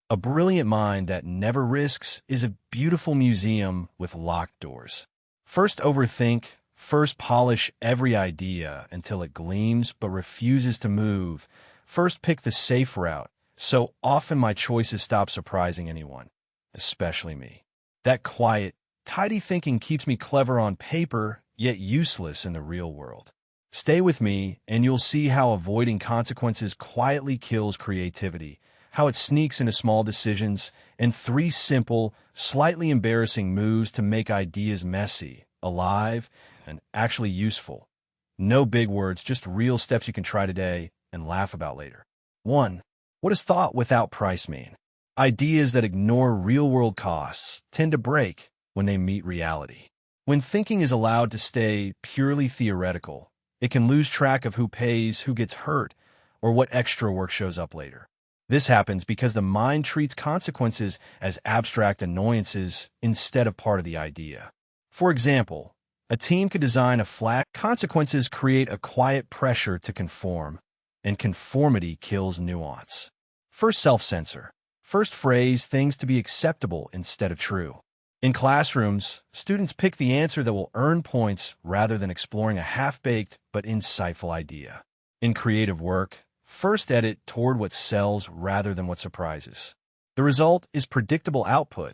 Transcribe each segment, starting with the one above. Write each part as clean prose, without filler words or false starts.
A brilliant mind that never risks is a beautiful museum with locked doors. First overthink, first polish every idea until it gleams but refuses to move. First pick the safe route. So often my choices stop surprising anyone, especially me. That quiet, tidy thinking keeps me clever on paper, yet useless in the real world. Stay with me, and you'll see how avoiding consequences quietly kills creativity, how it sneaks into small decisions, and 3 simple, slightly embarrassing moves to make ideas messy, alive, and actually useful. No big words, just real steps you can try today and laugh about later. 1. What does thought without price mean? Ideas that ignore real-world costs tend to break when they meet reality. When thinking is allowed to stay purely theoretical, it can lose track of who pays, who gets hurt, or what extra work shows up later. This happens because the mind treats consequences as abstract annoyances instead of part of the idea. For example, a team could design a flat. Consequences create a quiet pressure to conform, and conformity kills nuance. First, self-censor. First, phrase things to be acceptable instead of true. In classrooms, students pick the answer that will earn points rather than exploring a half-baked but insightful idea. In creative work, first edit toward what sells rather than what surprises. The result is predictable output,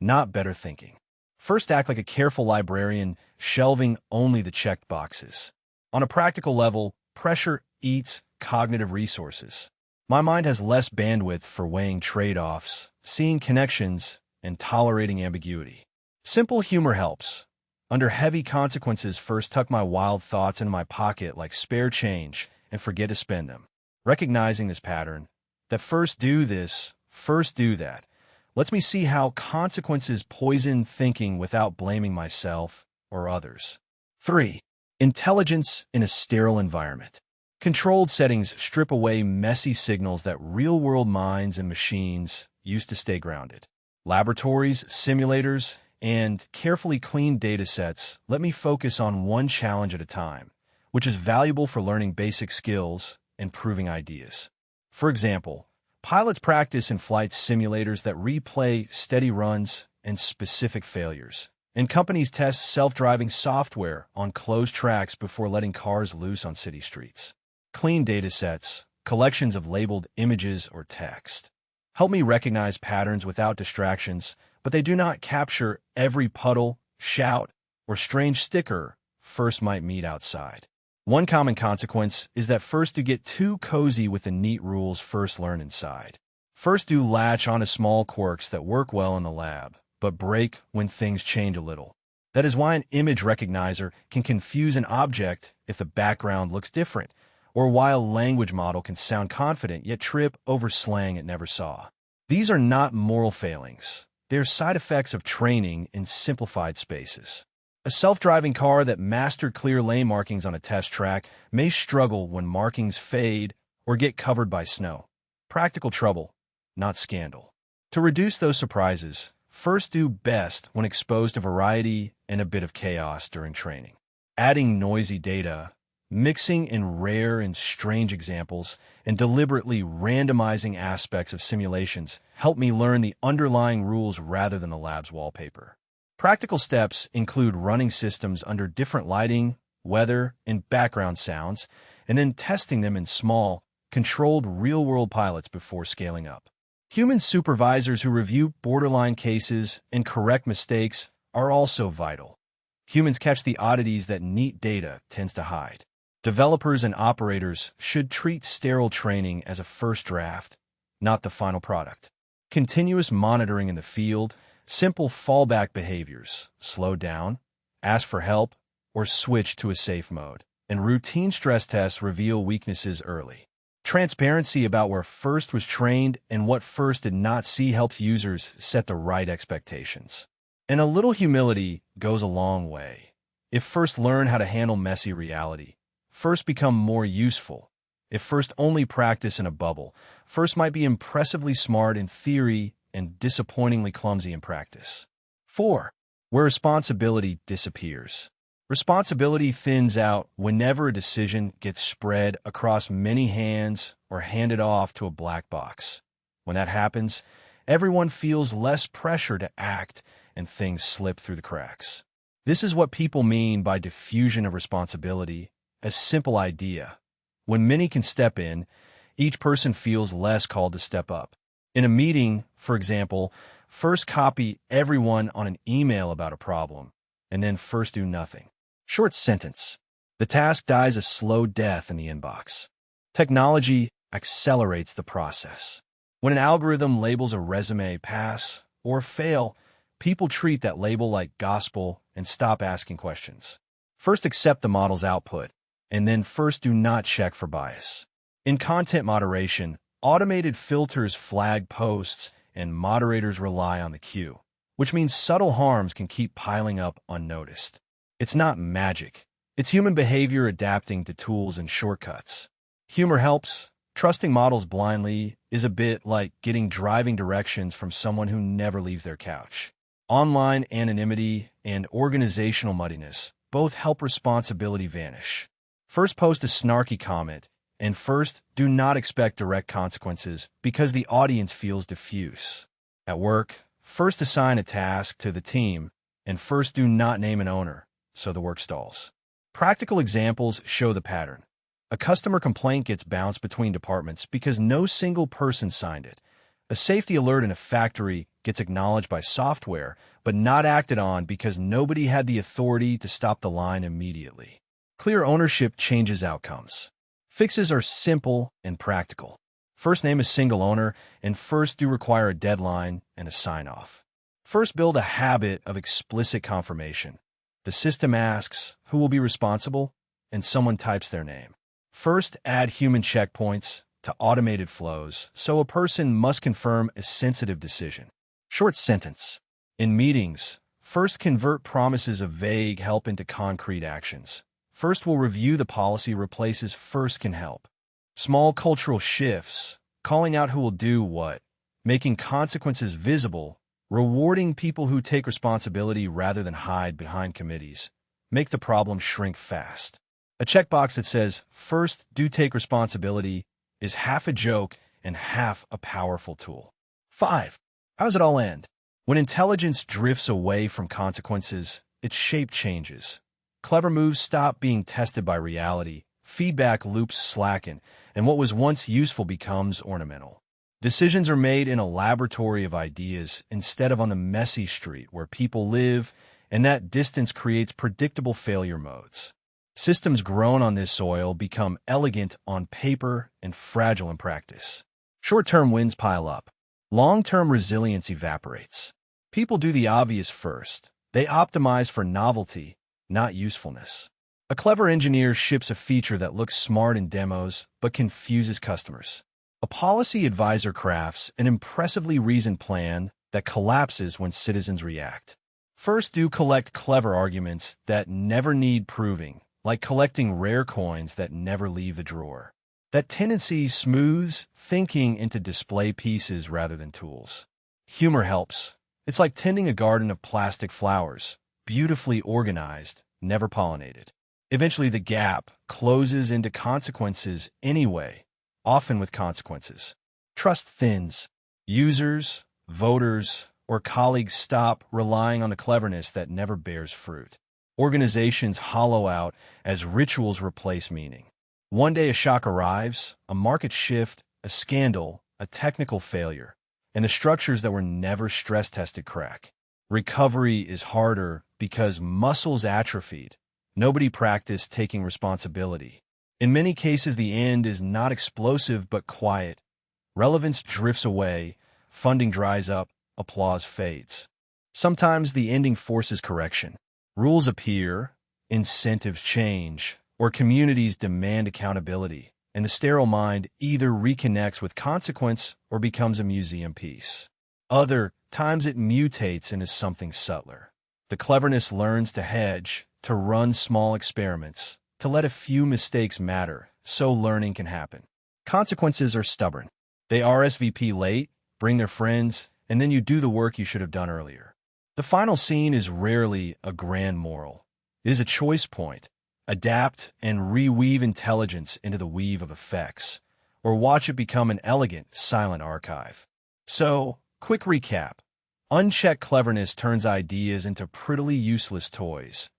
not better thinking. First, act like a careful librarian, shelving only the checked boxes. On a practical level, pressure eats cognitive resources. My mind has less bandwidth for weighing trade-offs, seeing connections, and tolerating ambiguity. Simple humor helps. Under heavy consequences, first tuck my wild thoughts into my pocket like spare change and forget to spend them. Recognizing this pattern, that first do this, first do that, lets me see how consequences poison thinking without blaming myself or others. 3. Intelligence in a sterile environment. Controlled settings strip away messy signals that real-world minds and machines used to stay grounded. Laboratories, simulators, and carefully cleaned datasets let me focus on one challenge at a time, which is valuable for learning basic skills and proving ideas. For example, pilots practice in flight simulators that replay steady runs and specific failures, and companies test self-driving software on closed tracks before letting cars loose on city streets. Clean datasets, collections of labeled images or text, help me recognize patterns without distractions, but they do not capture every puddle, shout, or strange sticker first might meet outside. One common consequence is that first do get too cozy with the neat rules first learn inside. First do latch onto small quirks that work well in the lab, but break when things change a little. That is why an image recognizer can confuse an object if the background looks different, or why a language model can sound confident yet trip over slang it never saw. These are not moral failings. They are side effects of training in simplified spaces. A self-driving car that mastered clear lane markings on a test track may struggle when markings fade or get covered by snow. Practical trouble, not scandal. To reduce those surprises, first do best when exposed to variety and a bit of chaos during training. Adding noisy data, mixing in rare and strange examples, and deliberately randomizing aspects of simulations help me learn the underlying rules rather than the lab's wallpaper. Practical steps include running systems under different lighting, weather, and background sounds, and then testing them in small, controlled real-world pilots before scaling up. Human supervisors who review borderline cases and correct mistakes are also vital. Humans catch the oddities that neat data tends to hide. Developers and operators should treat sterile training as a first draft, not the final product. Continuous monitoring in the field, simple fallback behaviors, slow down, ask for help, or switch to a safe mode, and routine stress tests reveal weaknesses early. Transparency about where first was trained and what first did not see helps users set the right expectations. And a little humility goes a long way. If first learn how to handle messy reality, first become more useful. If first only practice in a bubble, first might be impressively smart in theory and disappointingly clumsy in practice. 4. Where responsibility disappears. Responsibility thins out whenever a decision gets spread across many hands or handed off to a black box. When that happens, everyone feels less pressure to act and things slip through the cracks. This is what people mean by diffusion of responsibility, a simple idea. When many can step in, each person feels less called to step up. In a meeting, for example, first copy everyone on an email about a problem, and then first do nothing. Short sentence. The task dies a slow death in the inbox. Technology accelerates the process. When an algorithm labels a resume pass or fail, people treat that label like gospel and stop asking questions. First accept the model's output, and then first do not check for bias. In content moderation, automated filters flag posts and moderators rely on the queue, which means subtle harms can keep piling up unnoticed. It's not magic. It's human behavior adapting to tools and shortcuts. Humor helps. Trusting models blindly is a bit like getting driving directions from someone who never leaves their couch. Online anonymity and organizational muddiness both help responsibility vanish. First post a snarky comment, and first do not expect direct consequences because the audience feels diffuse. At work, first assign a task to the team, and first do not name an owner, so the work stalls. Practical examples show the pattern. A customer complaint gets bounced between departments because no single person signed it. A safety alert in a factory gets acknowledged by software, but not acted on because nobody had the authority to stop the line immediately. Clear ownership changes outcomes. Fixes are simple and practical. First name a single owner, and first do require a deadline and a sign-off. First build a habit of explicit confirmation. The system asks who will be responsible, and someone types their name. First, add human checkpoints to automated flows, so a person must confirm a sensitive decision. Short sentence. In meetings, first convert promises of vague help into concrete actions. First will review the policy replaces first can help. Small cultural shifts, calling out who will do what, making consequences visible, rewarding people who take responsibility rather than hide behind committees, make the problem shrink fast. A checkbox that says, first do take responsibility, is half a joke and half a powerful tool. 5. How does it all end? When intelligence drifts away from consequences, its shape changes. Clever moves stop being tested by reality, feedback loops slacken, and what was once useful becomes ornamental. Decisions are made in a laboratory of ideas instead of on the messy street where people live, and that distance creates predictable failure modes. Systems grown on this soil become elegant on paper and fragile in practice. Short-term wins pile up. Long-term resilience evaporates. People do the obvious first. They optimize for novelty, not usefulness. A clever engineer ships a feature that looks smart in demos but confuses customers. A policy advisor crafts an impressively reasoned plan that collapses when citizens react. First, do collect clever arguments that never need proving, like collecting rare coins that never leave the drawer. That tendency smooths thinking into display pieces rather than tools. Humor helps. It's like tending a garden of plastic flowers, beautifully organized, never pollinated. Eventually, the gap closes into consequences anyway, often with consequences. Trust thins. Users, voters, or colleagues stop relying on the cleverness that never bears fruit. Organizations hollow out as rituals replace meaning. One day a shock arrives, a market shift, a scandal, a technical failure, and the structures that were never stress-tested crack. Recovery is harder because muscles atrophied. Nobody practiced taking responsibility. In many cases, the end is not explosive but quiet. Relevance drifts away, funding dries up, applause fades. Sometimes the ending forces correction. Rules appear, incentives change, or communities demand accountability, and the sterile mind either reconnects with consequence or becomes a museum piece. Other times it mutates into something subtler. The cleverness learns to hedge, to run small experiments, to let a few mistakes matter, so learning can happen. Consequences are stubborn. They RSVP late, bring their friends, and then you do the work you should have done earlier. The final scene is rarely a grand moral. It is a choice point. Adapt and reweave intelligence into the weave of effects, or watch it become an elegant, silent archive. So, Quick recap. Unchecked cleverness turns ideas into prettily useless toys.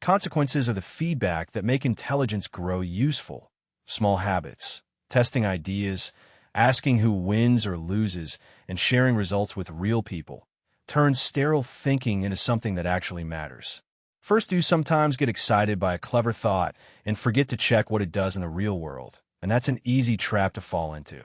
Consequences are the feedback that make intelligence grow useful. Small habits, testing ideas, asking who wins or loses, and sharing results with real people turns sterile thinking into something that actually matters. First, do sometimes get excited by a clever thought and forget to check what it does in the real world, and that's an easy trap to fall into.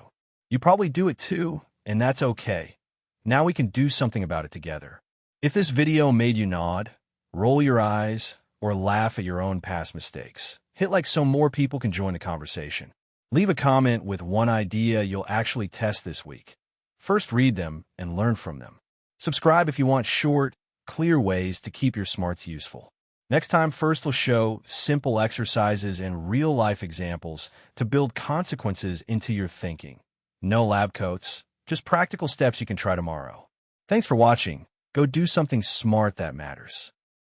You probably do it too, and that's okay. Now we can do something about it together. If this video made you nod, roll your eyes, or laugh at your own past mistakes, hit like so more people can join the conversation. Leave a comment with one idea you'll actually test this week. First, read them and learn from them. Subscribe if you want short, clear ways to keep your smarts useful. Next time, First will show simple exercises and real-life examples to build consequences into your thinking. No lab coats, just practical steps you can try tomorrow. Thanks for watching. Go do something smart that matters.